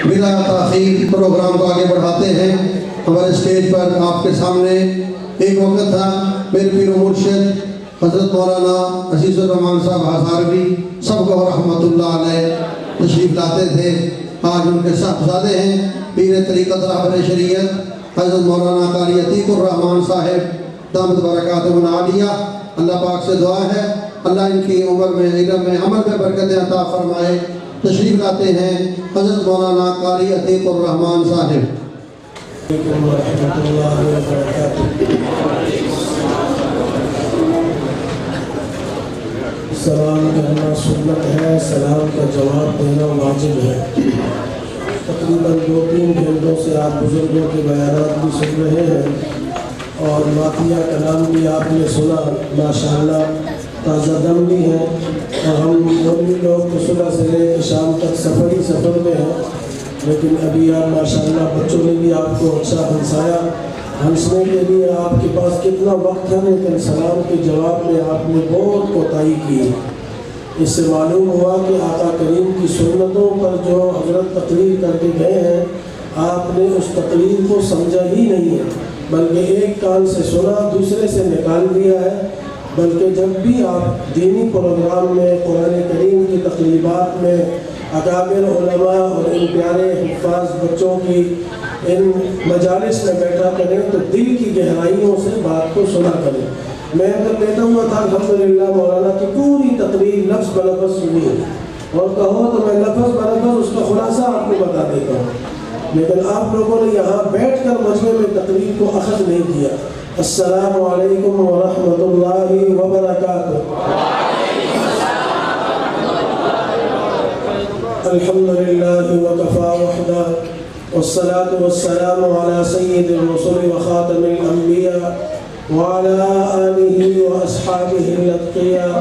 بلا تاخیر پروگرام کو آگے بڑھاتے ہیں۔ ہمارے اسٹیج پر آپ کے سامنے ایک وقت تھا میرے پیر و مرشد حضرت مولانا عزیز الرحمان صاحب ہزاروی سب کو رحمۃ اللہ علیہ تشریف لاتے تھے۔ آج ان کے صاحبزادے ہیں پیر طریقت رہبر شریعت حضرت مولانا قاری عتیق الرحمان صاحب دامت برکاتہ عالیہ۔ اللہ پاک سے دعا ہے اللہ ان کی عمر میں علم میں عمل میں برکتیں عطا فرمائے۔ تشریف لاتے ہیں حضرت مولانا قاری عتیق الرحمان صاحب۔ سلام کہنا سنت ہے، سلام کا جواب دینا واجب ہے۔ تقریباً 2-3 گھنٹوں سے آپ بزرگوں کے بیانات بھی سن رہے ہیں اور واقعہ کلام بھی آپ نے سنا، ماشاءاللہ تازہ دم بھی ہیں، اور ہم مولوی لوگ تو صبح سے لے کے شام تک سفر میں ہیں، لیکن ابھی آپ ماشاءاللہ بچوں نے بھی آپ کو اچھا ہنسایا۔ ہنسنے کے لیے آپ کے پاس کتنا وقت ہے، لیکن سلام کے جواب میں آپ نے بہت کوتاہی کی۔ اس سے معلوم ہوا کہ آقا کریم کی سنتوں پر جو حضرت تقریر کر کے گئے ہیں، آپ نے اس تقریر کو سمجھا ہی نہیں ہے، بلکہ ایک کان سے سنا دوسرے سے نکال دیا ہے۔ بلکہ جب بھی آپ دینی پروگرام میں قرآن کریم کی تقریبات میں اکابر علماء اور ان پیارے حفاظ بچوں کی ان مجالس میں بیٹھا کریں تو دل کی گہرائیوں سے بات کو سنا کریں۔ میں اگر لیتا ہوا تھا الحمدللہ مولانا کی پوری تقریر لفظ بلفظ سنی، اور کہو تو میں لفظ بلفظ اس کا خلاصہ آپ کو بتا دیتا ہوں، لیکن آپ لوگوں نے یہاں بیٹھ کر مجمع میں تقریر کو اخذ نہیں کیا۔ السلام علیکم ورحمۃ اللہ وبرکاتہ۔ الحمدللہ وکفا وحدہ والصلاة والسلام على سید الرسل وخاتم الانبیاء وعلى آلہ واصحابہ الاتقیاء،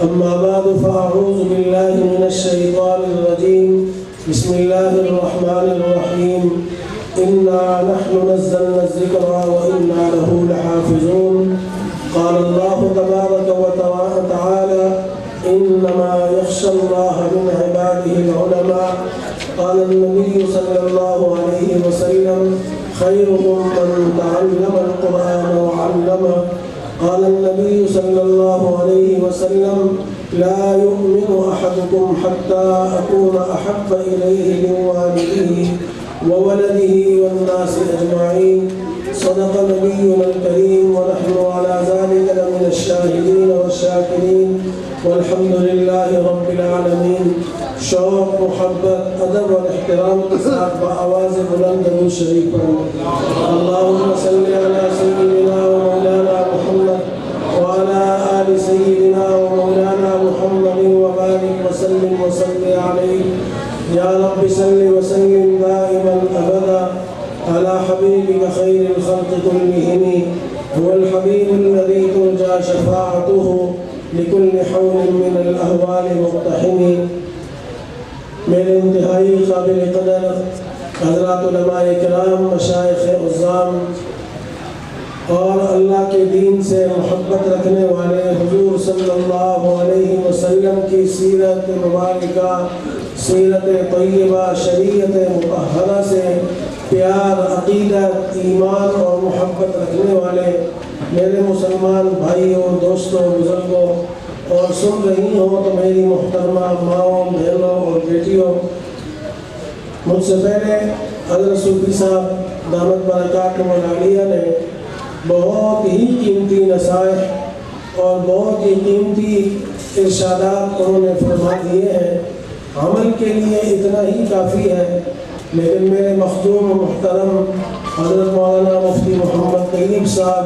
اما بعد فاعوذ باللہ من الشیطان الرجیم، بسم اللہ الرحمن الرحیم، انا نحن نزلنا الذکر وانا له لحافظون۔ قال اللہ تبارک وتعالی انما یخشى اللہ من عباده العلماء۔ قال النبي صلى الله عليه وسلم خيركم من تعلم القرآن وعلمه۔ قال النبي صلى الله عليه وسلم لا يؤمن أحدكم حتى أكون أحب إليه من والده وولده والناس أجمعين۔ صدق نبينا الكريم ونحن على ذلك لمن الشاهدين والشاكرين والحمد لله رب العالمين۔ شوق، محبت، ادب اور احترام کے ساتھ بآواز بلند درود شریف پڑھیں۔ اللہم صلی علی سیدنا و مولانا محمد وعلی آل سیدنا و مولانا محمد وبارک وسلم وصلی علیہ۔ یا رب صلی وسلم دائما ابدا علی حبیبک خیر الخلق کلہم، هو الحبیب الذی ترجى شفاعته لكل حول من الاحوال مقتحم۔ میرے انتہائی قابل قدر حضرات علماء کرام، مشائخ عظام اور اللہ کے دین سے محبت رکھنے والے حضور صلی اللہ علیہ وسلم کی سیرت مبارکہ، سیرت طیبہ، شریعت مطہرہ سے پیار، عقیدت، ایمان اور محبت رکھنے والے میرے مسلمان بھائیوں، دوستوں، بزرگوں، اور سن رہی ہوں تو میری محترمہ ماؤں، بہنوں اور بیٹیوں، مجھ سے پہلے حضرت صوفی صاحب دامت برکاتہ عالیہ نے بہت ہی قیمتی نصائح اور بہت ہی قیمتی ارشادات انہوں نے فرما دیے ہیں۔ عمل کے لیے اتنا ہی کافی ہے، لیکن میرے مخدوم محترم حضرت مولانا مفتی محمد طیب صاحب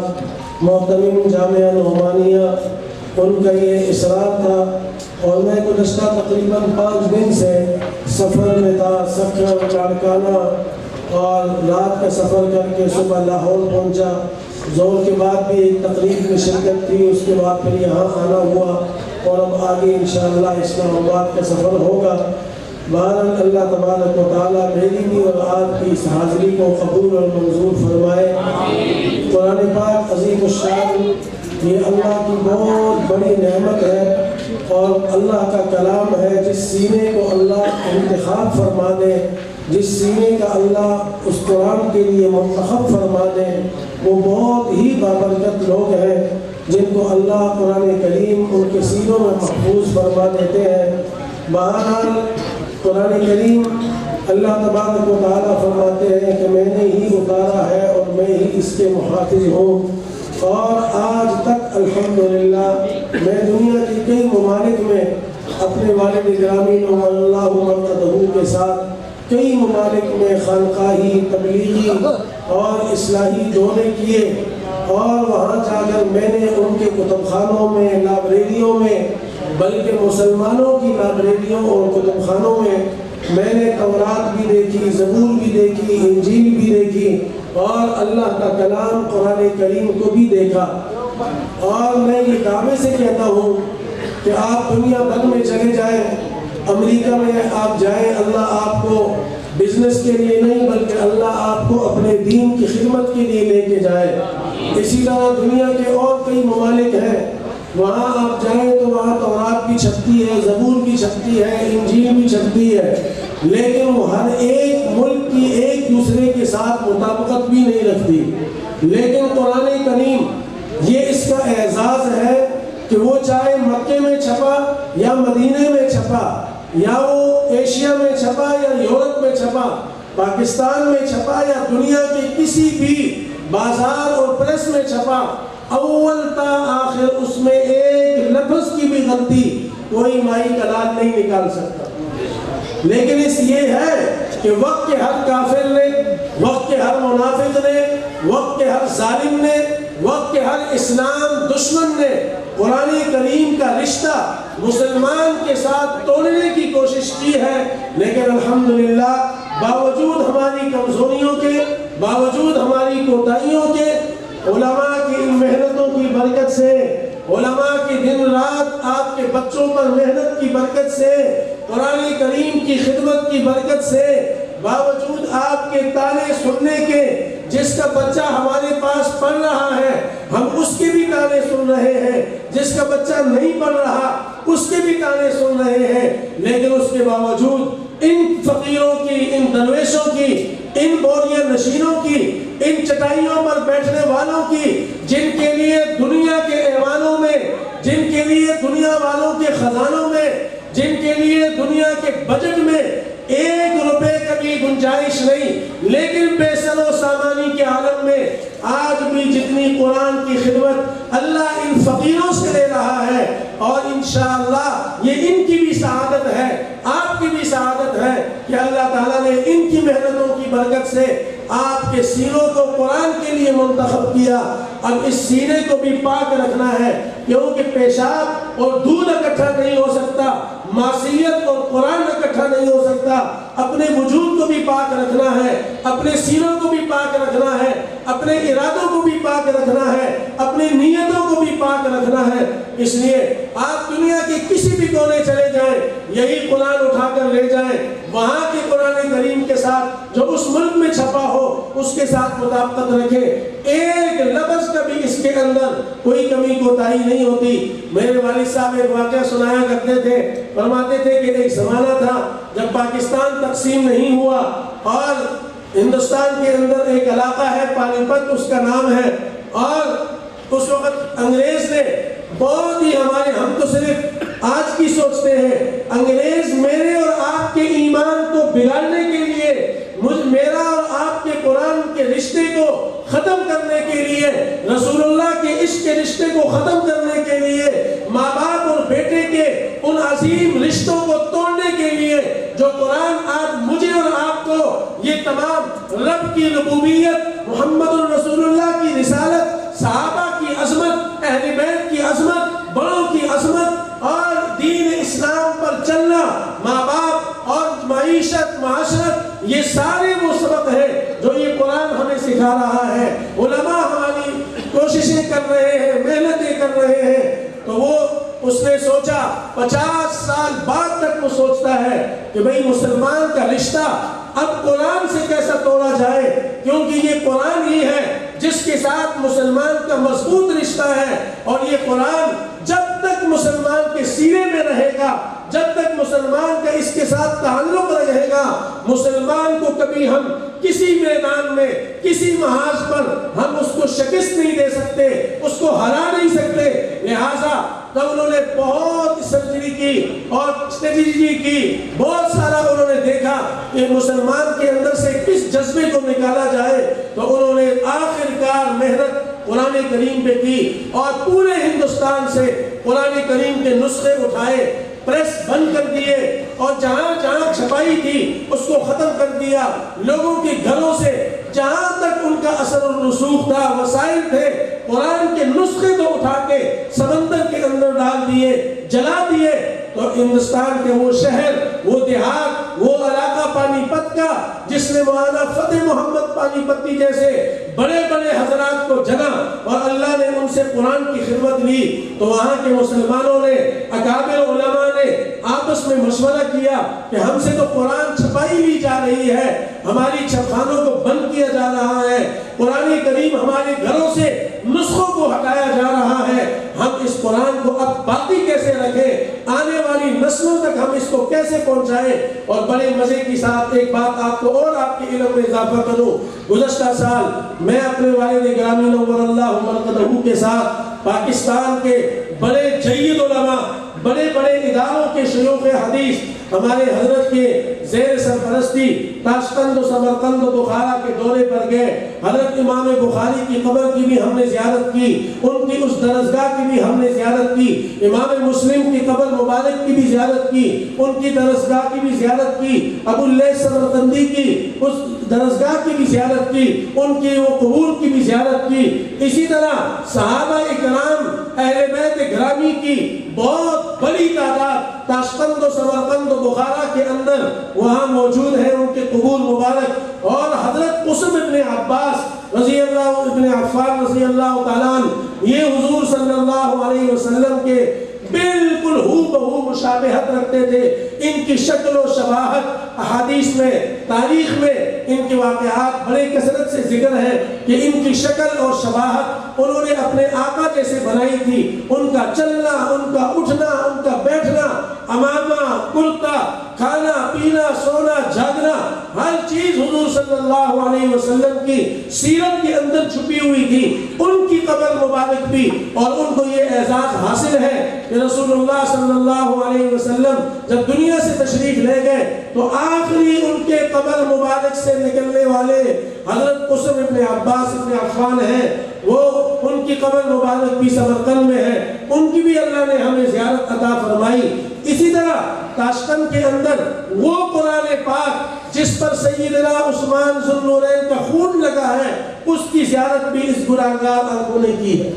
محترم جامعہ نعمانیہ، ان کا یہ اصرار تھا، اور میں گزشتہ تقریباً 5 دن سے سفر میں تھا، سکھر، لاڑکانہ، اور رات کا سفر کر کے صبح لاہور پہنچا۔ ظہر کے بعد بھی ایک تقریب میں شرکت تھی، اس کے بعد پھر یہاں آنا ہوا، اور اب آگے انشاءاللہ اسلام آباد کا سفر ہوگا۔ بہرحال اللہ تبارک و تعالیٰ میری بھی اور آپ کی اس حاضری کو قبول اور منظور فرمائے۔ قرآن پاک عظیم الشان یہ اللہ کی بہت بڑی نعمت ہے، اور اللہ کا کلام ہے جس سینے کو اللہ انتخاب فرما دے، جس سینے کا اللہ اس قرآن کے لیے منتخب فرما دے، وہ بہت ہی بابرکت لوگ ہیں جن کو اللہ قرآن کریم ان کے سینوں میں محفوظ فرما دیتے ہیں۔ بہرحال قرآن کریم اللہ تبارک و تعالیٰ فرماتے ہیں کہ میں نے ہی اتارا ہے اور میں ہی اس کے محافظ ہوں، اور آج تک الحمدللہ میں دنیا کے کئی ممالک میں اپنے والد گرامی نور اللہ مرتضہ کے ساتھ کئی ممالک میں خانقاہی، تبلیغی اور اصلاحی دورے کیے، اور وہاں جا کر میں نے ان کے کتب خانوں میں، لائبریریوں میں، بلکہ مسلمانوں کی لائبریریوں اور کتب خانوں میں نے تورات بھی دیکھی، زبور بھی دیکھی، انجیل بھی دیکھی، اور اللہ کا کلام قرآن کریم کو بھی دیکھا۔ اور میں یہ دعوے سے کہتا ہوں کہ آپ دنیا بھر میں چلے جائیں، امریکہ میں آپ جائیں، اللہ آپ کو بزنس کے لیے نہیں بلکہ اللہ آپ کو اپنے دین کی خدمت کے لیے لے کے جائے۔ اسی طرح دنیا کے اور کئی ممالک ہیں، وہاں آپ جائیں تو وہاں تورات بھی چھپتی ہے، زبور بھی چھپتی ہے، انجیل بھی چھپتی ہے، لیکن وہ ہر ایک ملک کی ایک دوسرے کے ساتھ مطابقت بھی نہیں رکھتی۔ لیکن قرآن کریم یہ اس کا اعزاز ہے کہ وہ چاہے مکے میں چھپا یا مدینے میں چھپا، یا وہ ایشیا میں چھپا یا یورپ میں چھپا، پاکستان میں چھپا یا دنیا کے کسی بھی بازار اور پریس میں چھپا، اول تا آخر اس میں ایک لفظ کی بھی غلطی کوئی مائی کلال نہیں نکال سکتا۔ لیکن اس یہ ہے کہ وقت کے ہر کافر نے، وقت کے ہر منافق نے، وقت کے ہر ظالم نے، وقت کے ہر اسلام دشمن نے قرآن کریم کا رشتہ مسلمان کے ساتھ توڑنے کی کوشش کی ہے، لیکن الحمدللہ باوجود ہماری کمزوریوں کے، باوجود ہماری کوتاہیوں کے، علماء کی ان محنتوں کی برکت سے، علماء کی دن رات آپ کے بچوں پر محنت کی برکت سے، قرآن کریم کی خدمت کی برکت سے، باوجود آپ کے تانے سننے کے، جس کا بچہ ہمارے پاس پڑھ رہا ہے ہم اس کے بھی تانے سن رہے ہیں، جس کا بچہ نہیں پڑھ رہا اس کے بھی تانے سن رہے ہیں، لیکن اس کے باوجود ان فقیروں کی، ان درویشوں کی، ان بوریہ نشینوں کی، ان چٹائیوں پر بیٹھنے والوں کی، جن کے لیے دنیا کے ایوانوں میں، جن کے لیے دنیا والوں کے خزانوں میں، جن کے لیے دنیا کے بجٹ میں 1 روپے کا بھی گنجائش نہیں، لیکن بے سر و سامانی کے عالم میں آج بھی جتنی قرآن کی خدمت اللہ ان فقیروں سے لے رہا ہے، اور انشاءاللہ یہ ان کی بھی سعادت ہے، آپ کی بھی سعادت ہے کہ اللہ تعالیٰ نے ان کی محنتوں کی برکت سے آپ کے سینوں کو قرآن کے لیے منتخب کیا۔ اب اس سینے کو بھی پاک رکھنا ہے، کیونکہ پیشاب اور دودھ اکٹھا نہیں ہو سکتا، معصیت اور قرآن اکٹھا نہیں ہو سکتا۔ اپنے وجود کو بھی پاک رکھنا ہے، اپنے سینوں کو بھی پاک رکھنا ہے، اپنے ارادوں کو بھی پاک رکھنا ہے، اپنی نیتوں کو بھی پاک رکھنا ہے۔ اس لیے آپ دنیا کے کسی بھی کونے چلے جائیں، یہی قرآن اٹھا کر لے جائیں، وہاں کے قرآن کریم کے ساتھ جو اس ملک میں چھپا ہو اس کے ساتھ مطابقت رکھیں، ایک لفظ کا بھی اس کے اندر کوئی کمی کوتاہی نہیں ہوتی۔ میرے والد صاحب ایک واقعہ سنایا کرتے تھے، فرماتے تھے کہ ایک زمانہ تھا جب پاکستان تقسیم نہیں ہوا، اور ہندوستان کے اندر ایک علاقہ ہے پانی پت اس کا نام ہے، اور اس وقت انگریز نے بہت ہی ہم تو صرف آج کی سوچتے ہیں، انگریز میرے اور آپ کے ایمان کو بگاڑنے کے لیے، میرا اور آپ کے قرآن کے رشتے کو ختم کرنے کے لیے، رسول اللہ کے عشق کے رشتے کو ختم کرنے کے لیے، ماں باپ اور بیٹے کے ان عظیم رشتوں کو توڑنے کے لیے، جو قرآن آج مجھے اور آپ کو یہ تمام رب کی ربوبیت، محمد رسول اللہ کی رسالت، صحابہ کی عظمت، اہل بیت کی عظمت، بڑوں کی عظمت اور دین اسلام پر چلنا، ماں باپ اور معیشت، معاشرت، یہ سارے وہ سبق ہیں جو یہ قرآن ہمیں سکھا رہا ہے۔ علماء ہماری کوششیں کر رہے ہیں، محنتیں کر رہے ہیں، تو وہ اس نے سوچا 50 سال بعد تک وہ سوچتا ہے کہ بھئی مسلمان کا رشتہ اب قرآن سے کیسا توڑا جائے، کیونکہ یہ قرآن ہی ہے جس کے ساتھ مسلمان کا مضبوط رشتہ ہے، اور یہ قرآن جب تک مسلمان کے سینے میں رہے گا، جب تک مسلمان کا اس کے ساتھ تعلق رہے گا، مسلمان کو کبھی ہم کسی میدان میں کسی محاذ پر ہم اس کو شکست نہیں دے سکتے، اس کو ہرا نہیں سکتے۔ لہٰذا تو انہوں نے بہت سرجری کی اور اسٹریٹجی کی، بہت سارا انہوں نے دیکھا کہ مسلمان کے اندر سے کس جذبے کو نکالا جائے، تو انہوں نے آخرکار محنت قرآن کریم پہ کی اور پورے ہندوستان سے قرآن کریم کے نسخے اٹھائے، پریس بند کر دیے اور جہاں جہاں چھپائی تھی اس کو ختم کر دیا۔ لوگوں کے گھروں سے جہاں تک ان کا اثر و رسوخ تھا، وسائل تھے، قرآن کے نسخے تو اٹھا کے سمندر کے اندر ڈال دیے، جلا دیے۔ تو ہندوستان کے وہ شہر، وہ دیہات، وہ علاقہ پانی پت کا جس نے مولانا فتح محمد پانی پتی جیسے بڑے بڑے حضرات کو جنا اور اللہ نے ان سے قرآن کی خدمت لی، تو وہاں کے مسلمانوں نے، اکابر علماء نے آپس میں مشورہ کیا کہ ہم سے تو قرآن چھپائی لی جا رہی ہے، ہماری چھپخانوں کو بند کیا جا رہا ہے، قرآن کریم ہمارے گھروں سے نسخوں کو ہٹایا جا رہا ہے، ہم اس قرآن کو اب باقی کیسے رکھیں، آنے والی نسلوں تک ہم اس کو کیسے پہنچائیں۔ اور بڑے مزے کی ساتھ ایک بات آپ کو اور آپ کے علم میں اضافہ کروں، گزشتہ سال میں اپنے والد گرامی نور اللہ مرقدہ کے ساتھ پاکستان کے بڑے جید علماء، بڑے بڑے اداروں کے شیوخ حدیث ہمارے حضرت کے زیر سرپرستی تاشقند و سمرقند و بخارا کے دورے پر گئے۔ حضرت امام بخاری کی قبر کی بھی ہم نے زیارت کی، ان کی اس درسگاہ کی بھی ہم نے زیارت کی، امام مسلم کی قبر مبارک کی بھی زیارت کی، ان کی درسگاہ کی بھی زیارت کی، ابو اللیث سمرقندی کی اس درسگاہ کی بھی زیارت کی، ان کی وہ قبور کی بھی زیارت کی۔ اسی طرح صحابہ اکرام اہل بیت گرامی کی بہت بڑی تعداد تاشقند و سمرقند و بخارا کے اندر وہاں موجود ہے، ان کے قبور مبارک۔ اور حضرت قسم ابن عباس رضی اللہ ابن عفان رضی اللہ تعالیٰ عنہ، یہ حضور صلی اللہ علیہ وسلم کے بالکل ہو بہو مشابہت رکھتے تھے، ان کی شکل و شباہت احادیث میں، تاریخ میں ان کے واقعات بڑے کثرت سے ذکر ہے کہ ان کی شکل اور شباہت انہوں نے اپنے آقا جیسے بنائی تھی، ان کا چلنا، ان کا اٹھنا، ان کا بیٹھنا، امامہ، کرتا، کھانا پینا، سونا جاگنا، ہر چیز حضور صلی اللہ علیہ وسلم کی سیرت کے اندر چھپی ہوئی تھی۔ ان کی قبر مبارک بھی، اور ان کو یہ اعزاز حاصل ہے کہ رسول اللہ صلی اللہ علیہ وسلم جب دنیا سے تشریف لے گئے تو آخری ان کے قبر مبارک سے نکلنے والے حضرت قسم ابن عباس ابن عفان ہیں، وہ ان کی قبر مبارک بھی سمرقند میں ہے، ان کی بھی اللہ نے ہمیں زیارت عطا فرمائی۔ اسی طرح تاشقند کے اندر وہ قرآن پاک جس پر سیدنا عثمان ذو النورین کا خون لگا ہے، اس کی زیارت بھی اس گناہگار آنکھوں نے کی ہے۔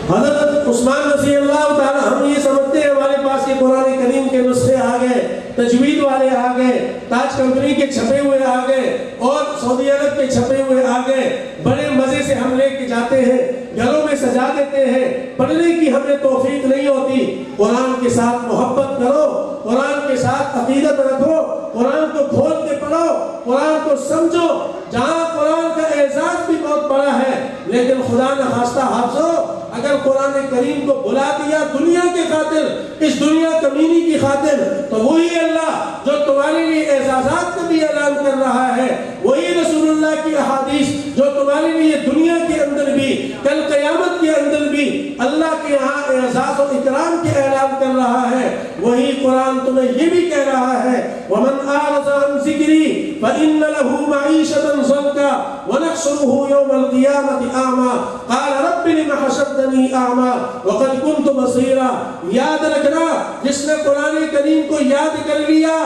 حضرت عثمان رضی اللہ تعالیٰ، ہم یہ سمجھتے ہیں ہمارے پاس یہ قرآن کریم کے نسخے آ گئے، تجوید والے آ گئے، تاج کمپنی کے چھپے ہوئے آ گئے اور سعودی عرب کے چھپے ہوئے آ گئے، بڑے مزے سے ہم لے کے جاتے ہیں، گھروں میں سجا دیتے ہیں، پڑھنے کی ہمیں توفیق نہیں ہوتی۔ قرآن کے ساتھ محبت کرو، قرآن کے ساتھ عقیدت رکھو، قرآن کو کھول کے پڑھو، قرآن کو سمجھو۔ جہاں قرآن کا اعزاز بھی بہت بڑا ہے، لیکن خدا نہ خواستہ حافظو، اگر قرآن کریم کو بلا دیا دنیا کے خاطر، اس دنیا کمینی کی خاطر، تو وہی اللہ جو تمہارے لیے اعزازات کا بھی اعلان کر رہا ہے، وہی رسول اللہ کی احادیث جو تمہارے لیے دنیا کے اندر بھی، کل قیامت کے اندر بھی اللہ کے یہاں اعزاز و اکرام کے اعلان کر رہا ہے، وہی قرآن تمہیں یہ بھی کہہ رہا ہے وَمَنْ أَعْرَضَ عَنْ ذِكْرِي فَإِنَّ لَهُ مَعِيشَةً ضَنكًا وَنَحْشُرُهُ يَوْمَ الْقِيَامَةِ أَعْمَى قَالَ رَبِّ لِمَ حَشَرْتَنِي أَعْمَى وَقَدْ كُنْتُ بَصِيرًا۔ یاد رکھنا، جس نے قرآن کریم کو یاد کر لیا،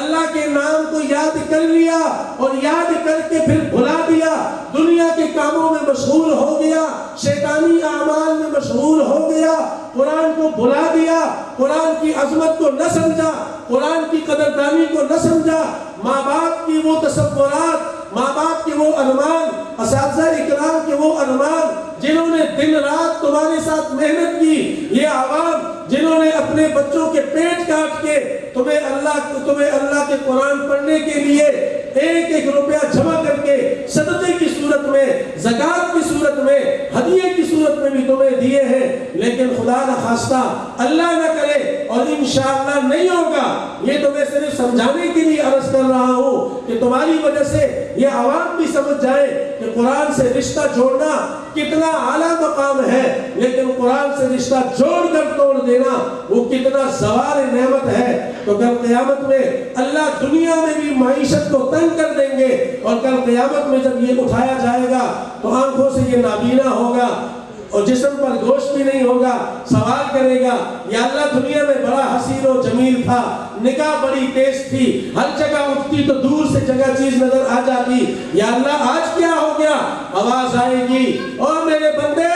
اللہ کے نام کو یاد کر لیا اور یاد کر کے پھر بھلا دیا، دنیا کے کاموں میں مشغول ہو گیا، شیطانی اعمال میں مشغول ہو گیا، قرآن کو بھلا دیا، قرآن کی عظمت کو نہ سمجھا، قرآن کی قدردانی کو نہ سمجھا، ماں باپ کی وہ تصورات، ماں باپ کے وہ ارمان، اساتذہ اکرام کے وہ ارمان جنہوں نے دن رات تمہارے ساتھ محنت کی، یہ عوام جنہوں نے اپنے بچوں کے پیٹ کاٹ کے تمہیں اللہ کے قرآن پڑھنے کے لیے ایک ایک روپیہ جمع کر کے صدقے کی صورت میں، زکوٰۃ کی صورت میں، ہدیے کی صورت میں بھی تمہیں دیے ہیں، لیکن خدا نہ خواستہ اللہ نہ کرے اور انشاءاللہ نہیں ہوگا، یہ تو میں صرف سمجھانے کے لیے عرض کر رہا ہوں کہ تمہاری وجہ سے یہ عوام بھی سمجھ جائے کہ قرآن سے رشتہ جوڑنا کتنا اعلیٰ مقام ہے، لیکن قرآن سے رشتہ جوڑ کر توڑ دینا وہ کتنا زوال نعمت ہے۔ تو کل قیامت میں اللہ دنیا میں بھی معیشت کو تنگ کر دیں گے، اور کل قیامت میں جب یہ اٹھایا جائے گا تو آنکھوں سے یہ نابینا ہوگا اور جسم پر گوشت بھی نہیں ہوگا، سوال کرے گا یا اللہ دنیا میں بڑا حسین و جمیل تھا، نگاہ بڑی تیز تھی، ہر جگہ اٹھتی تو دور سے جگہ چیز نظر آ جاتی، یا اللہ آج کیا ہو گیا؟ آواز آئے گی، اور میرے بندے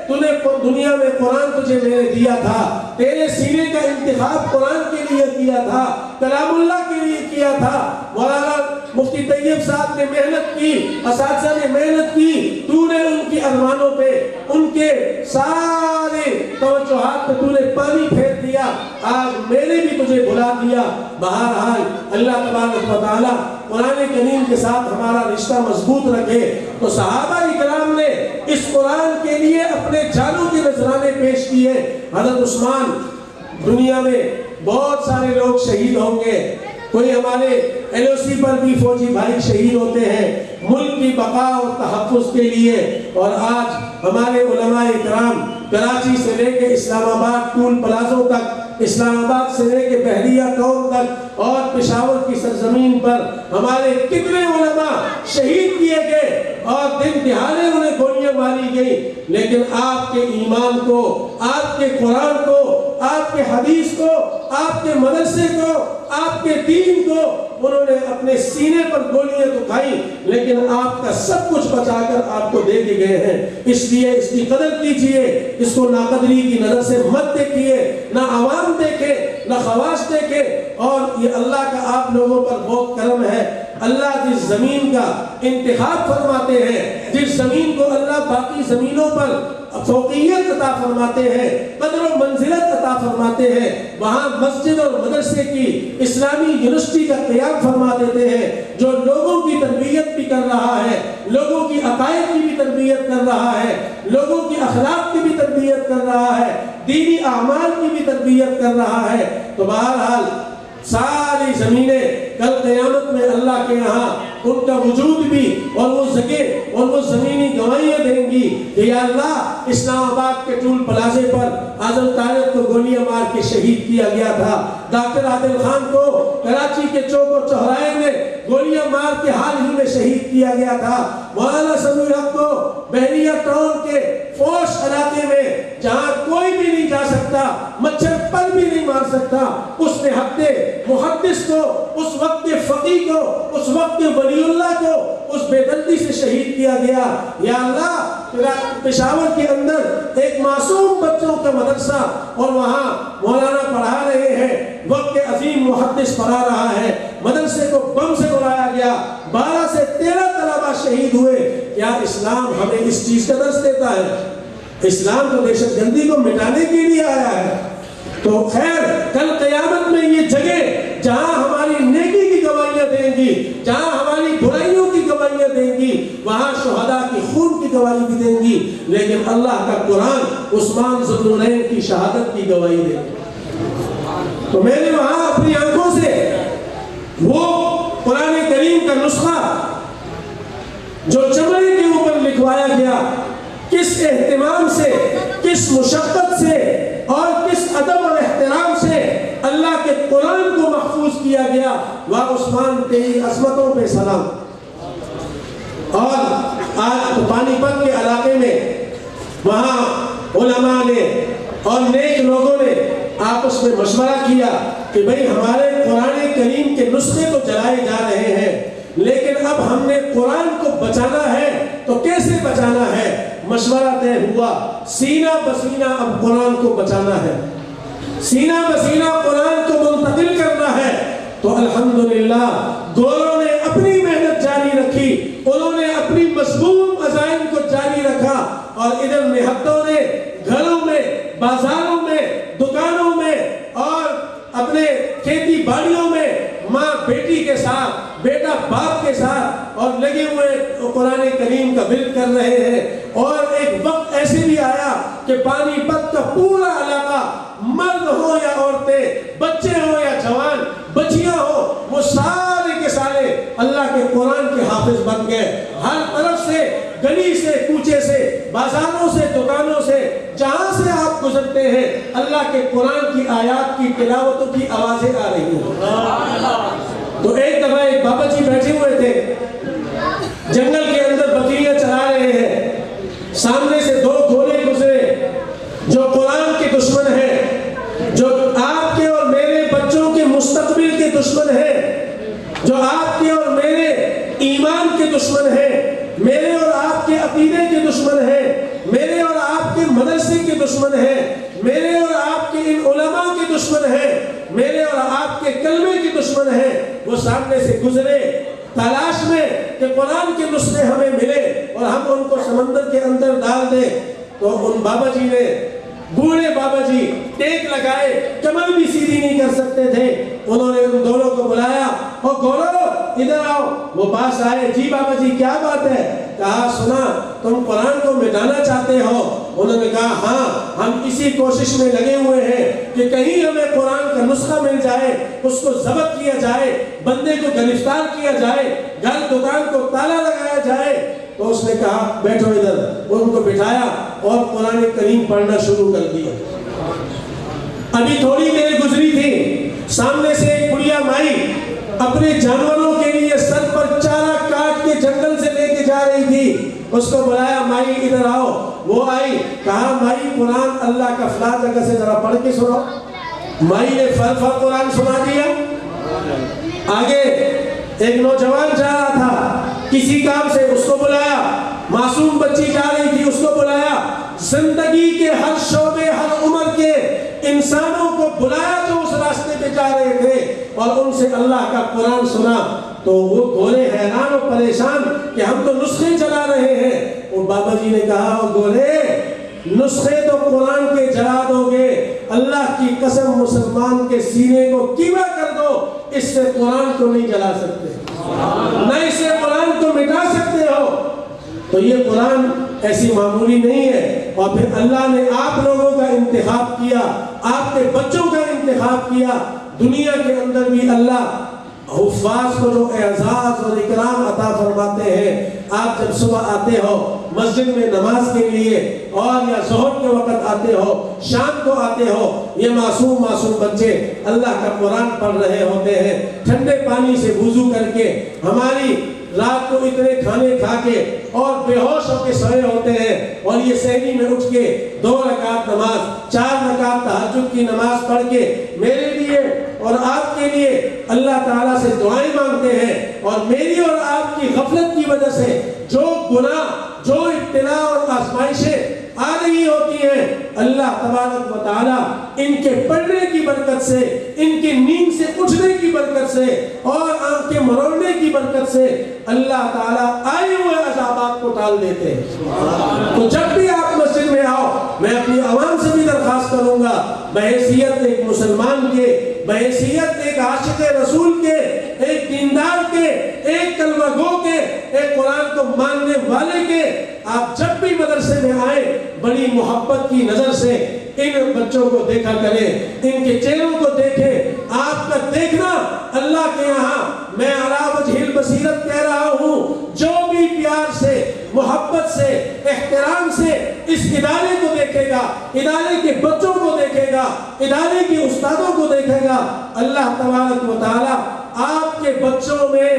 تو نے دنیا میں قرآن تجھے میں نے دیا تھا، تیرے سینے کا انتخاب قرآن کے لیے کیا تھا، کلام اللہ کے لیے کیا تھا، مولانا مفتی طیب صاحب نے محنت کی، اساتذہ نے محنت کی، تو نے ان کی ارمانوں پہ، ان کے سارے توجہات پہ تو نے پانی پھیر دیا، آج میں نے بھی تجھے بلا دیا۔ بہرحال اللہ تبارک و تعالی قرآن کریم کے ساتھ ہمارا رشتہ مضبوط رکھے۔ تو صحابہ اکرام نے اس قرآن کے لیے اپنے جانوں کے نذرانے پیش کیے۔ حضرت عثمان، دنیا میں بہت سارے لوگ شہید ہوں گے، کوئی ہمارے ایل او سی پر بھی فوجی بھائی شہید ہوتے ہیں ملک کی بقا اور تحفظ کے لیے، اور آج ہمارے علماء اکرام کراچی سے لے کے اسلام آباد ٹول پلازوں تک، اسلام آباد سے لے کے بحریہ ٹاؤن تک اور پشاور کی سرزمین پر ہمارے کتنے علماء شہید کیے گئے اور دن دہاڑے انہیں گولیاں ماری گئی، لیکن آپ کے ایمان کو، آپ کے قرآن کو، آپ کے حدیث کو، آپ کے مدرسے کو، آپ کے دین کو انہوں نے اپنے سینے پر گولیاں تو کھائی، لیکن آپ کا سب کچھ بچا کر آپ کو دے کے گئے ہیں۔ اس لیے اس کی قدر کیجئے، اس کو ناقدری کی نظر سے مت دیکھیے، نہ عوام دیکھے نہ خواص دیکھے، اور یہ اللہ کا آپ لوگوں پر بہت کرم ہے۔ اللہ جس زمین کا انتخاب فرماتے ہیں، جس زمین کو اللہ باقی زمینوں پر فوقیت عطا فرماتے ہیں، قدر و منزلت عطا فرماتے ہیں، وہاں مسجد اور مدرسے کی اسلامی یونیورسٹی کا قیام فرما دیتے ہیں، جو لوگوں کی تربیت بھی کر رہا ہے، لوگوں کی عقائد کی بھی تربیت کر رہا ہے، لوگوں کی اخلاق کی بھی تربیت کر رہا ہے، دینی اعمال کی بھی تربیت کر رہا ہے۔ تو بہرحال ساری زمینیں کل قیامت میں اللہ کے یہاں ان کا وجود بھی اور وہ جگہ اور وہ زمینی گواہیاں دیں گی کہ یا اللہ اسلام آباد کے ٹول پلازے پر اعظم طارق کو گولیاں مار کے شہید کیا گیا تھا، ڈاکٹر عادل خان کو کراچی کے چوک و چوراہے میں گولیاں مار کے حال ہی میں شہید کیا گیا تھا، مولانا سمیع حق کو بحریہ ٹاؤن کے فوش علاقے میں جہاں کوئی بھی نہیں جا سکتا، مچھر پر بھی نہیں مار سکتا، اس نے حق محدث کو، اس وقت فقیہ کو، اس وقت ولی اللہ کو اس بے دردی سے شہید کیا گیا۔ یا اللہ پشاور کے اندر ایک معصوم بچوں کا مدرسہ اور وہاں مولانا پڑھا رہے ہیں، وقت عظیم محدث پڑھا رہا ہے، مدرسے کو بم سے اڑایا گیا، 12 سے 13 طلبہ شہید ہوئے۔ کیا اسلام ہمیں اس چیز کا درس دیتا ہے؟ اسلام تو دہشت گردی کو مٹانے کے لیے آیا ہے۔ تو خیر کل قیامت میں یہ جگہ جہاں ہماری نیکی کی گواہیاں دیں گی، جہاں ہماری برائیوں کی گواہیاں دیں گی، وہاں شہداء کی خون کی گواہی بھی دیں گی، لیکن اللہ کا قرآن عثمان ذو النورین کی شہادت کی گواہی دے گی۔ تو میں نے وہاں اپنی آنکھوں سے وہ قرآن کریم کا نسخہ جو چمڑے کے اوپر لکھوایا گیا، کس اہتمام سے، کس مشقت سے اور کس ادب اور احترام سے اللہ کے قرآن کو محفوظ کیا گیا، واہ عثمان تیری عظمتوں پہ سلام۔ اور آج پانی پت کے علاقے میں وہاں علماء نے اور نیک لوگوں نے آپس میں مشورہ کیا کہ بھئی ہمارے قرآن کریم کے نسخے تو جلائے جا رہے ہیں، لیکن اب ہم نے قرآن کو بچانا ہے تو کیسے بچانا ہے؟ مشورہ طے ہوا، سینہ بسینہ اب قرآن کو بچانا ہے، سینہ بسینہ قرآن کو منتقل کرنا ہے۔ تو الحمدللہ گوروں نے اپنی محنت جاری رکھی، انہوں نے اپنی مضمون عزائم کو جاری رکھا، اور ادھر نہتوں نے گھروں میں، بازاروں میں، دکانوں میں اور اپنے کھیتی باڑیوں میں ماں بیٹی کے ساتھ، بیٹا باپ کے ساتھ اور لگے ہوئے قرآن کریم کا ورد کر رہے ہیں۔ اور ایک وقت ایسے بھی آیا کہ پانی پت کا پورا علاقہ، مرد ہو یا عورتیں، بچے ہو یا جوان، بچیاں ہو، وہ سارے کے سارے اللہ کے قرآن کے حافظ بن گئے۔ ہر طرف سے، گلی سے، کوچے سے، بازاروں سے، دکانوں سے، جہاں سے آپ گزرتے ہیں، اللہ کے قرآن کی آیات کی تلاوتوں کی آوازیں آ رہی ہیں۔ تو ایک دفعہ ایک بابا جی بیٹھے ہوئے تھے، جنگل کے اندر بکریاں چلا رہے ہیں، سامنے سے دو گھوڑے گزرے جو قرآن کے دشمن ہیں، جو آپ کے اور میرے بچوں کے مستقبل کے دشمن ہیں، جو آپ کے اور میرے ایمان کے دشمن ہیں، میرے اور آپ کے عقیدے کے دشمن ہیں، میرے اور آپ کے مدرسے کے دشمن ہیں، میرے اور آپ کے ان علماء کے دشمن ہیں، میرے اور آپ کے کلمے کے دشمن ہیں۔ وہ سامنے سے گزرے تلاش میں کہ قرآن کے نسخے ہمیں ملے اور ہم ان کو سمندر کے اندر ڈال دیں۔ تو ان بابا جی نے، بوڑھے بابا جی ٹیک لگائے، کمر بھی سیدھی نہیں کر سکتے تھے، انہوں نے ان دونوں کو بلایا، اور گھوڑو ادھر آؤ۔ وہ پاس آئے، جی بابا جی کیا بات ہے؟ کہا سنا تم قرآن کو مٹانا چاہتے ہو؟ انہوں نے کہا ہاں، ہم اسی کوشش میں لگے ہوئے ہیں کہ کہیں ہمیں قرآن کا نسخہ مل جائے، اس کو ضبط کیا جائے، بندے کو گرفتار کیا جائے، گھر دکان کو تالا لگایا جائے۔ تو اس نے کہا بیٹھو ادھر، ان کو بٹھایا اور قرآن کریم پڑھنا شروع کر دیا۔ ابھی تھوڑی دیر گزری تھی، سامنے سے ایک بڑھیا مائی اپنے جانوروں کے لیے سر پر چارہ کاٹ کے جنگل سے لے کے جا رہی تھی۔ اس کو بلایا، مائی ادھر آؤ۔ وہ آئی، کہا مائی قرآن اللہ کا فلاں جگہ سے ذرا پڑھ کے سناؤ۔ مائی نے فل قرآن سنا دیا۔ آگے ایک نوجوان جا رہا تھا کسی کام سے، اس کو بلایا۔ معصوم بچی جا رہی تھی، اس کو بلایا۔ زندگی کے ہر شعبے، ہر عمر کے انسانوں کو بلایا جو اس راستے پہ جا رہے تھے، اور ان سے اللہ کا قرآن سنا۔ تو وہ گھوڑے حیران و پریشان کہ ہم تو نسخے چلا رہے ہیں۔ اور بابا جی نے کہا گھوڑے، نسخے تو قرآن کے جلا دو گے، اللہ کی قسم مسلمان کے سینے کو کیوا کر دو، اس سے قرآن کو نہیں جلا سکتے، نہ اس سے قرآن کو مٹا سکتے ہو۔ تو یہ قرآن ایسی معمولی نہیں ہے۔ اور پھر اللہ نے آپ لوگوں کا انتخاب کیا، آپ کے بچوں کا انتخاب کیا۔ دنیا کے اندر بھی اللہ حفاظ کو جو اعزاز اور اکرام عطا فرماتے ہیں۔ آپ جب صبح آتے ہو مسجد میں نماز کے لیے، اور یا ظہر کے وقت آتے ہو، شام کو آتے ہو، یہ معصوم بچے اللہ کا قرآن پڑھ رہے ہوتے ہیں، ٹھنڈے پانی سے وضو کر کے، ہماری رات کو اتنے کھانے کھا کے اور بے ہوش ہو کے سوئے ہوتے ہیں، اور یہ سحری میں اٹھ کے 2 رکعت نماز، 4 رکعت تہجد کی نماز پڑھ کے میرے لیے اور آپ کے لیے اللہ تعالیٰ سے دعائیں مانگتے ہیں۔ اور میری اور آپ کی غفلت کی وجہ سے جو گناہ، جو ابتلا اور آزمائشیں آ رہی ہوتی ہیں، اللہ تبارک و تعالیٰ ان کے پڑھنے کی برکت سے، ان کے نیند سے اٹھنے کی برکت سے، اور آنکھ کے مروڑنے کی برکت سے اللہ تعالیٰ آئے ہوئے عذابات کو ٹال دیتے ہیں۔ تو جب بھی آپ مسجد میں آؤ، میں اپنی عوام سے بھی درخواست کروں گا، بحیثیت ایک مسلمان کے، بحیثیت ایک عاشق رسول کے، ایک دیندار کے، ایک کلمہ گو کے، ایک قرآن کو ماننے والے کے، آپ جب بھی مدرسے میں آئیں بڑی محبت کی نظر سے ان بچوں کو دیکھا کریں، ان کے چہروں کو دیکھیں۔ آپ کا دیکھنا اللہ کے یہاں، میں علی وجہ البصیرت کہہ رہا ہوں، جو بھی پیار سے، محبت سے، احترام سے اس ادارے کو دیکھے گا، ادارے کے بچوں کو دیکھے گا، ادارے کے استادوں کو دیکھے گا، اللہ تبارک و تعالیٰ آپ کے بچوں میں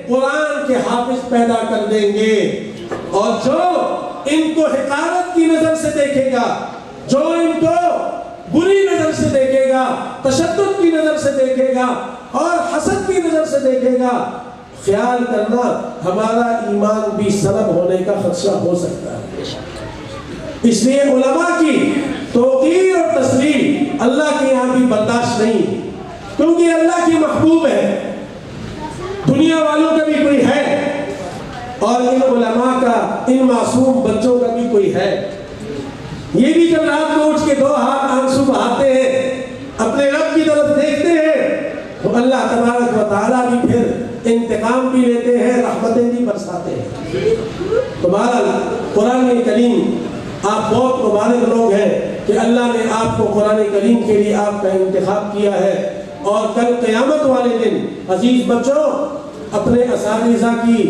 قرآن کے حافظ پیدا کر دیں گے۔ اور جو ان کو حقارت کی نظر سے دیکھے گا، جو ان کو بری نظر سے دیکھے گا، تشدد کی نظر سے دیکھے گا، اور حسد کی نظر سے دیکھے گا، خیال کرنا ہمارا ایمان بھی سلب ہونے کا خدشہ ہو سکتا ہے۔ اس لیے علماء کی توقیر اور تسلیم اللہ کے یہاں بھی برداشت نہیں، کیونکہ اللہ کی محبوب ہے، دنیا والوں کا بھی کوئی ہے، اور ان علماء کا، ان معصوم بچوں کا بھی کوئی ہے۔ یہ بھی جب رات کو اٹھ کے 2 ہاتھ آنسو بہاتے ہیں، اپنے رب کی طرف دیکھتے ہیں، تو اللہ تبارک و تعالیٰ بھی پھر انتقام بھی لیتے ہیں، رحمتیں بھی برساتے ہیں۔ تو بہرحال قرآن کریم آپ بہت مبارک لوگ ہیں کہ اللہ نے آپ کو قرآن کریم کے لیے آپ کا انتخاب کیا ہے۔ اور کل قیامت والے دن عزیز بچوں، اپنے اساتذہ کی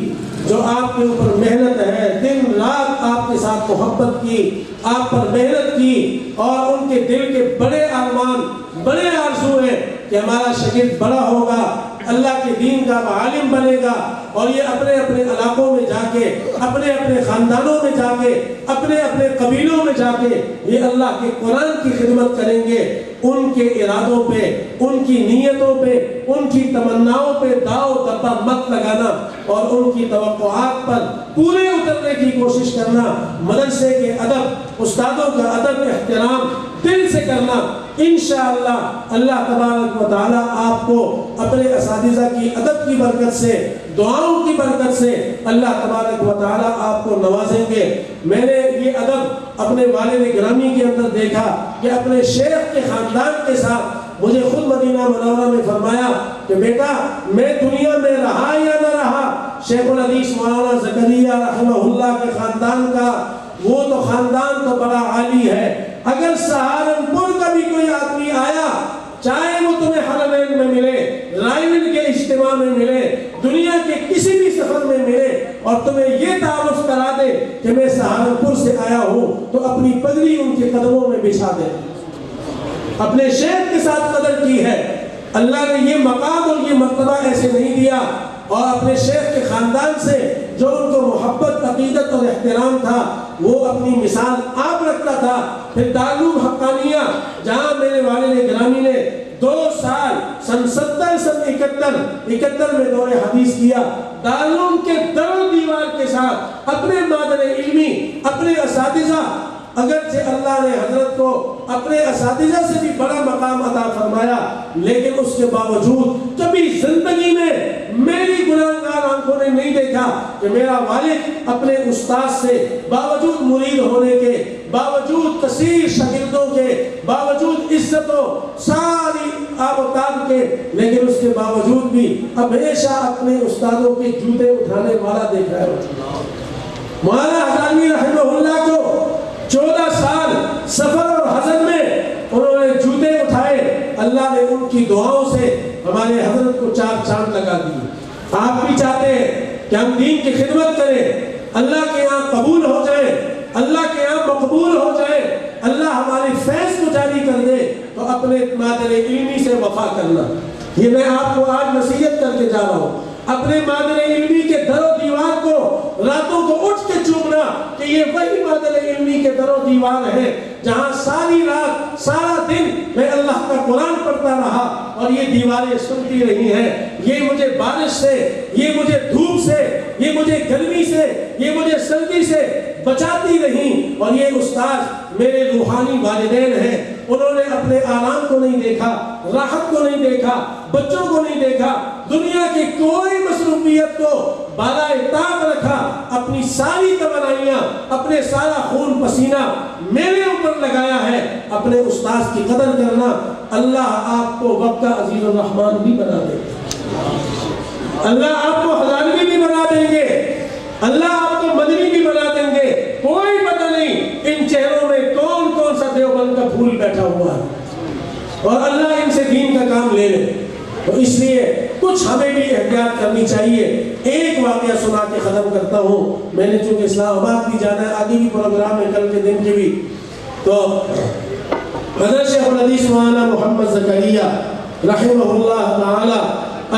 جو آپ کے اوپر محنت ہے، دن رات آپ کے ساتھ محبت کی، آپ پر محنت کی، اور ان کے دل کے بڑے ارمان، بڑے آرزو ہیں کہ ہمارا شاگرد بڑا ہوگا، اللہ کے دین کا عالم بنے گا، اور یہ اپنے اپنے علاقوں میں جا کے، اپنے اپنے خاندانوں میں جا کے، اپنے اپنے قبیلوں میں جا کے یہ اللہ کے قرآن کی خدمت کریں گے۔ ان کے ارادوں پہ، ان کی نیتوں پہ، ان کی تمناؤں پہ داؤ دبا مت لگانا، اور ان کی توقعات پر پورے اترنے کی کوشش کرنا۔ مدرسے کے ادب، استادوں کا ادب احترام دل سے کرنا۔ انشاءاللہ اللہ تبارک و تعالیٰ آپ کو اپنے اساتذہ کی ادب کی برکت سے، دعاؤں کی برکت سے اللہ تبارک و تعالیٰ آپ کو نوازیں گے۔ میں نے یہ ادب اپنے والد گرامی کے اندر دیکھا کہ اپنے شیخ کے خاندان کے ساتھ مجھے خود مدینہ منورہ میں فرمایا کہ بیٹا میں دنیا میں رہا یا نہ رہا، شیخ الحدیث مولانا زکریا رحمہ اللہ کے خاندان کا وہ تو خاندان تو بڑا عالی ہے، اگر سہارنپور کا بھی کوئی آدمی آیا، چاہے وہ تمہیں حرمین میں ملے، رائمن کے اجتماع میں ملے، دنیا کے کسی بھی سفر میں ملے، اور تمہیں یہ تعارف کرا دے کہ میں سہارنپور سے آیا ہوں، تو اپنی پگڑی ان کے قدموں میں بچھا دے۔ اپنے شیخ کے ساتھ قدر کی ہے۔ اللہ نے یہ مقام اور یہ مرتبہ ایسے نہیں دیا، اور اپنے شیخ کے خاندان سے جو ان کو محبت، عقیدت اور احترام تھا وہ اپنی مثال آپ رکھتا تھا۔ پھر دارالعلوم حقانیہ جہاں میرے والد گرامی نے 2 سال سن 71 میں دور حدیث کیا، دارالعلوم کے در و دیوار کے ساتھ اپنے مادر علمی، اپنے اساتذہ، اگرچہ اللہ نے حضرت کو اپنے اساتذہ سے بھی بڑا مقام عطا فرمایا، لیکن اس کے باوجود کبھی زندگی میں میری گناہگار آنکھوں نے نہیں دیکھا کہ میرا والد اپنے استاد سے باوجود مرید ہونے کے، باوجود کثیر شاگردوں کے، باوجود عزتوں ساری آب و تاب کے، لیکن اس کے باوجود بھی ہمیشہ اپنے استادوں کے جوتے اٹھانے والا دیکھا ہے۔ مولانا ہزاروی رحمہ اللہ کو 14 سال سفر اور حضر میں انہوں نے جوتے اٹھائے، اللہ نے ان کی دعاؤں سے ہمارے حضرت کو 4 چاند لگا دی۔ آپ بھی چاہتے ہیں کہ ہم دین کی خدمت کریں، اللہ کے یہاں قبول ہو جائیں، اللہ کے یہاں مقبول ہو جائیں، اللہ ہمارے فیض کو جاری کر دے، تو اپنے مادر علمی سے وفا کرنا۔ یہ میں آپ کو آج نصیحت کر کے جا رہا ہوں، اپنے مادر علمی کے در و دیوار کو راتوں کو اٹھ کے چومنا کہ یہ وہی مادر علمی کے در و دیوار ہے جہاں ساری رات سارا دن میں اللہ کا قرآن پڑھتا رہا، اور یہ دیواریں سنتی رہی ہیں، یہ مجھے بارش سے، یہ مجھے دھوپ سے، یہ مجھے گرمی سے، یہ مجھے سردی سے بچاتی رہیں، اور یہ استاد میرے روحانی والدین ہیں۔ انہوں نے اپنے آرام کو نہیں دیکھا، راحت کو نہیں دیکھا، بچوں کو نہیں دیکھا، دنیا کی کوئی مصروفیت کو بالائے طاق رکھا، اپنی ساری توانائیاں، اپنے سارا خون پسینہ میرے اوپر لگایا ہے۔ اپنے استاد کی قدر کرنا، اللہ آپ کو وقت کا عزیز الرحمن بھی بنا دے گا، اللہ آپ کو ہزاروی بھی بنا دیں گے، اللہ آپ کو مدنی بھی بنا دیں گے۔ کوئی پتہ نہیں ان چہروں میں کون کون سا دیوبند کا پھول بیٹھا ہوا ہے، اور اللہ ان سے دین کا کام لے لے۔ تو اس لیے کچھ ہمیں بھی احتیاط کرنی چاہیے۔ ایک واقعہ سنا کے ختم کرتا ہوں، میں نے چونکہ اسلام آباد بھی جانا ہے، آگے بھی پروگرام ہے کل کے دن کی بھی، تو حضرت شیخ الحدیث مولانا محمد زکریا رحمہ اللہ تعالی،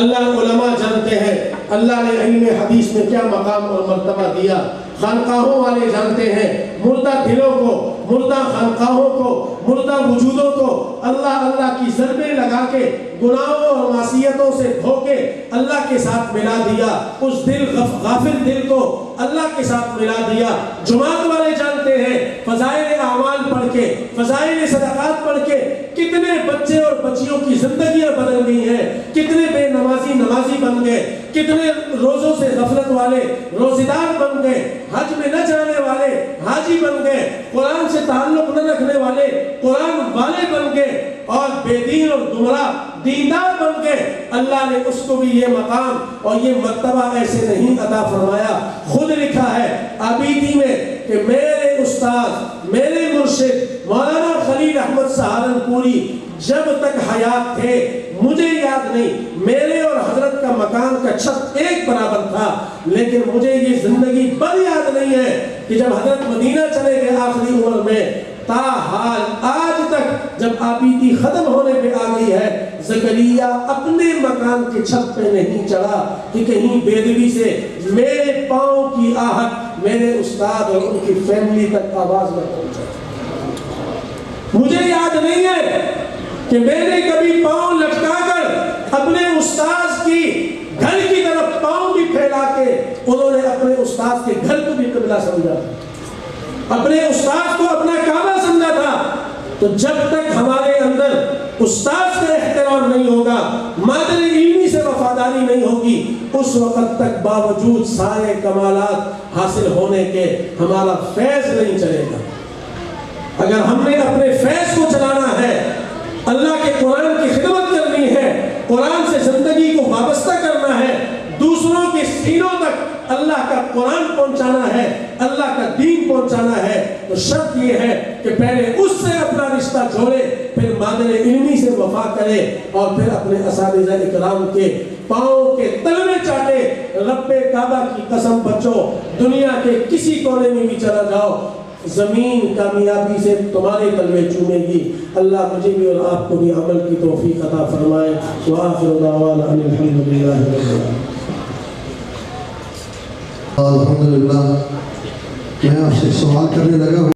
اللہ علماء جانتے ہیں اللہ نے علم حدیث میں کیا مقام اور مرتبہ دیا، خانقاہوں والے جانتے ہیں مردہ دلوں کو، مردہ خانقاہوں کو، مردہ وجودوں کو اللہ اللہ کی ضربیں لگا کے گناہوں اور معصیتوں سے دھو کے اللہ کے ساتھ ملا دیا، اس دل غافل دل کو اللہ کے ساتھ ملا دیا۔ جماعت والے جانتے ہیں فضائل اعمال پڑھ کے، فضائل صدقات پڑھ کے کتنے بچے اور بچیوں کی زندگیاں بدل گئی ہیں، کتنے بے نمازی نمازی بن گئے، کتنے روزوں سے غفلت والے روزیدار بن گئے، حج میں نہ جانے والے حاجی بن گئے، قرآن سے تعلق نہ رکھنے والے قرآن والے بن گئے، اور بے دین اور گمراہ دیندار بن گئے۔ اللہ نے اس کو بھی یہ مقام اور یہ مرتبہ ایسے نہیں عطا فرمایا۔ خود لکھا ہے آبیدی میں کہ میرے استاد، میرے مرشد مولانا خلیل احمد سہارنپوری جب تک حیات تھے مجھے یاد نہیں میرے اور حضرت کا مکان کا چھت ایک برابر تھا، لیکن مجھے یہ زندگی بھر یاد نہیں ہے کہ جب حضرت مدینہ چلے گئے آخری عمر میں، تاحال آج تک جب آبیدی ختم ہونے پہ آ گئی ہے، زکریا اپنے مکان کے چھت پہ نہیں چڑھا کہ کہیں بےدبی سے میرے پاؤں کی آہٹ میرے استاد اور ان کی فیملی تک آواز نہ پہنچے۔ مجھے یاد نہیں ہے کہ میں نے کبھی پاؤں لٹکا کر اپنے استاد کی گھر کی طرف پاؤں بھی پھیلا کے انہوں نے اپنے استاد کے گھر کو بھی قبلہ سمجھا، اپنے استاد کو اپنا کعبہ سمجھا تھا۔ تو جب تک ہمارے اندر استاد کا احترام نہیں ہوگا، مادر علمی سے وفاداری نہیں ہوگی، اس وقت تک باوجود سارے کمالات حاصل ہونے کے ہمارا فیض نہیں چلے گا۔ اگر ہم نے اپنے فیض کو چلانا ہے، اللہ کے قرآن کی خدمت کرنی ہے، قرآن سے زندگی کو وابستہ کرنا ہے، دوسروں کے سینوں تک اللہ کا قرآن پہنچانا ہے، اللہ کا دین پہنچانا ہے، تو شرط یہ ہے کہ پہلے اس سے اپنا رشتہ جوڑے، پھر مادر علمی سے وفا کرے، اور پھر اپنے اساتذہ اکرام کے پاؤں کے تلوے چاٹے۔ رب کعبہ کی قسم بچو، دنیا کے کسی کونے میں بھی چلا جاؤ، زمین کامیابی سے تمہارے تلوے چومے گی۔ اللہ مجھے بھی اور آپ کو بھی عمل کی توفیق عطا فرمائے۔ وآخر دعوانا ان الحمدللہ رب العالمین۔ الحمدللہ، میں آپ سے سوال کرنے لگا ہوں۔